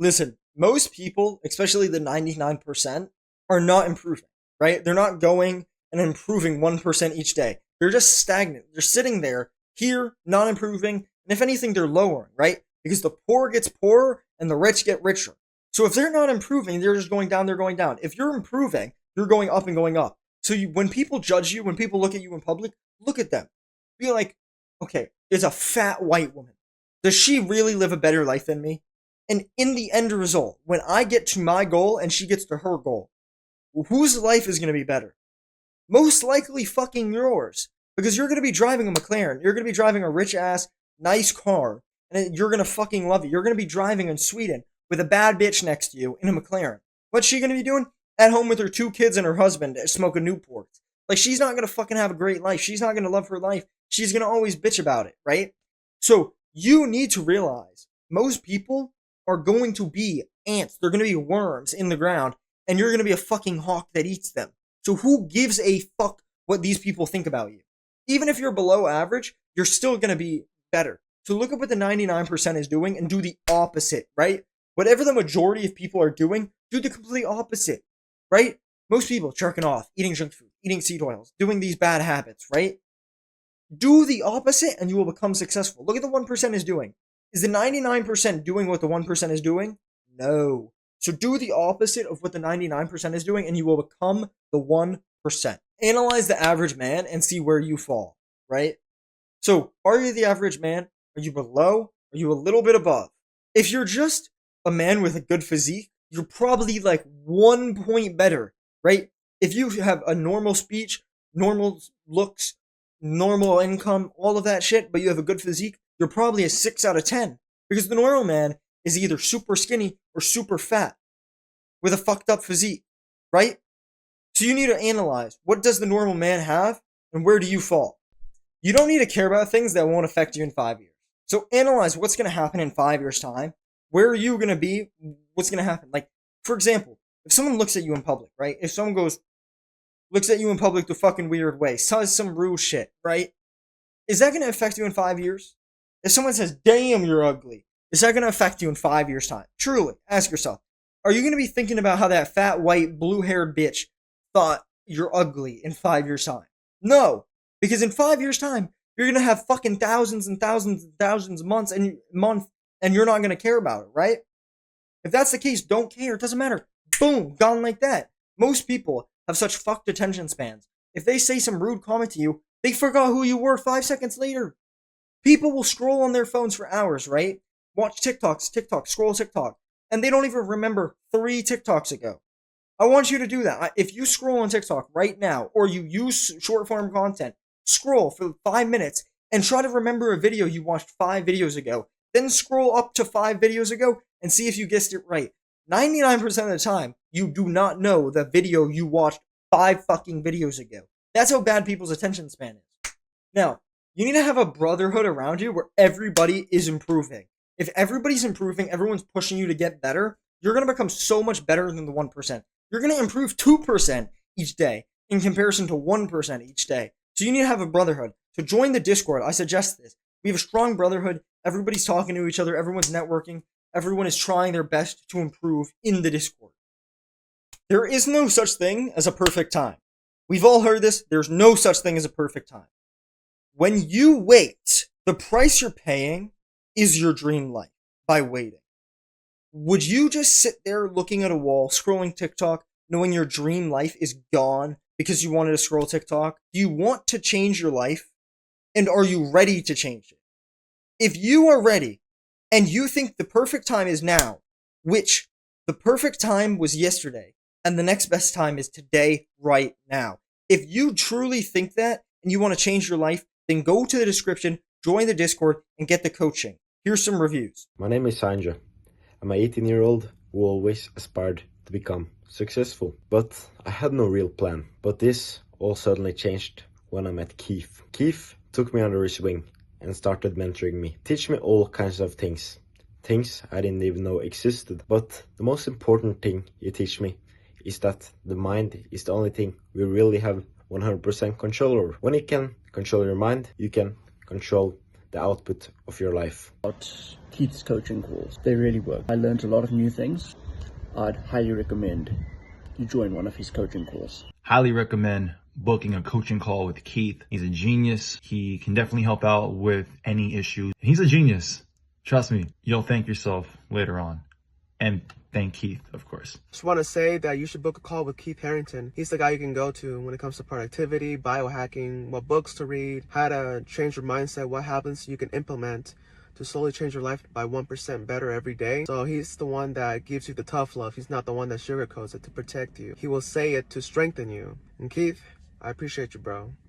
Listen, most people, especially the 99%, are not improving, right? They're not going and improving 1% each day. They're just stagnant. They're sitting there, here, not improving. And if anything, they're lowering, right? Because the poor gets poorer and the rich get richer. So if they're not improving, they're just going down, they're going down. If you're improving, you're going up and going up. So when people judge you, when people look at you in public, look at them. Be like, okay, there's a fat white woman. Does she really live a better life than me? And in the end result, when I get to my goal and she gets to her goal, whose life is going to be better? Most likely fucking yours. Because you're going to be driving a McLaren. You're going to be driving a rich ass, nice car. And you're going to fucking love it. You're going to be driving in Sweden with a bad bitch next to you in a McLaren. What's she going to be doing? At home with her 2 kids and her husband smoking Newports. Like, she's not going to fucking have a great life. She's not going to love her life. She's going to always bitch about it, right? So you need to realize most people are going to be ants. They're going to be worms in the ground, and you're going to be a fucking hawk that eats them. So who gives a fuck what these people think about you? Even if you're below average, you're still going to be better. So look at what the 99% is doing and do the opposite, right? Whatever the majority of people are doing, do the complete opposite, right? Most people jerking off, eating junk food, eating seed oils, doing these bad habits, right? Do the opposite and you will become successful. Look at the 1% is doing. Is the 99% doing what the 1% is doing? No. So do the opposite of what the 99% is doing and you will become the 1%. Analyze the average man and see where you fall, right? So are you the average man? Are you below? Are you a little bit above? If you're just a man with a good physique, you're probably like 1 point better, right? If you have a normal speech, normal looks, normal income, all of that shit, but you have a good physique, you're probably a 6 out of 10. Because the normal man is either super skinny or super fat with a fucked up physique, right? So you need to analyze, what does the normal man have and where do you fall? You don't need to care about things that won't affect you in 5 years. So analyze what's going to happen in 5 years' time. Where are you going to be? What's going to happen? Like, for example, if someone looks at you in public, right? If someone looks at you in public the fucking weird way, says some rude shit, right? Is that going to affect you in 5 years? If someone says, damn, you're ugly, is that going to affect you in 5 years' time? Truly, ask yourself. Are you going to be thinking about how that fat, white, blue-haired bitch thought you're ugly in 5 years' time? No. Because in 5 years' time, you're going to have fucking thousands and thousands and thousands of months and you're not going to care about it, right? If that's the case, don't care. It doesn't matter. Boom, gone like that. Most people have such fucked attention spans. If they say some rude comment to you, they forgot who you were 5 seconds later. People will scroll on their phones for hours, right? Watch TikTok, scroll TikTok, and they don't even remember 3 TikToks ago. I want you to do that. If you scroll on TikTok right now, or you use short form content, scroll for 5 minutes and try to remember a video you watched 5 videos ago. Then scroll up to 5 videos ago and see if you guessed it right. 99% of the time, you do not know the video you watched 5 fucking videos ago. That's how bad people's attention span is. Now, you need to have a brotherhood around you where everybody is improving. If everybody's improving, everyone's pushing you to get better, you're going to become so much better than the 1%. You're going to improve 2% each day in comparison to 1% each day. So you need to have a brotherhood. So join the Discord. I suggest this. We have a strong brotherhood. Everybody's talking to each other. Everyone's networking. Everyone is trying their best to improve in the Discord. There is no such thing as a perfect time. We've all heard this. There's no such thing as a perfect time. When you wait, the price you're paying is your dream life by waiting. Would you just sit there looking at a wall, scrolling TikTok, knowing your dream life is gone because you wanted to scroll TikTok? Do you want to change your life? And are you ready to change it? If you are ready and you think the perfect time is now, which the perfect time was yesterday and the next best time is today, right now. If you truly think that and you want to change your life, then go to the description, join the Discord, and get the coaching. Here's some reviews. My name is Sanja. I'm an 18-year-old who always aspired to become successful, but I had no real plan. But this all suddenly changed when I met Keith. Keith took me under his wing and started mentoring me, teach me all kinds of things I didn't even know existed. But the most important thing he teach me is that the mind is the only thing we really have 100% control over. When you can control your mind, you can control the output of your life. Keith's coaching calls. They really work. I learned a lot of new things. I'd highly recommend you join one of his coaching calls. Highly recommend booking a coaching call with Keith. He's a genius. He can definitely help out with any issue. He's a genius. Trust me, you'll thank yourself later on. And thank Keith, of course. Just want to say that you should book a call with Keith Harrington. He's the guy you can go to when it comes to productivity, biohacking, what books to read, how to change your mindset, what habits you can implement to slowly change your life by 1% better every day. So he's the one that gives you the tough love. He's not the one that sugarcoats it to protect you. He will say it to strengthen you. And Keith, I appreciate you, bro.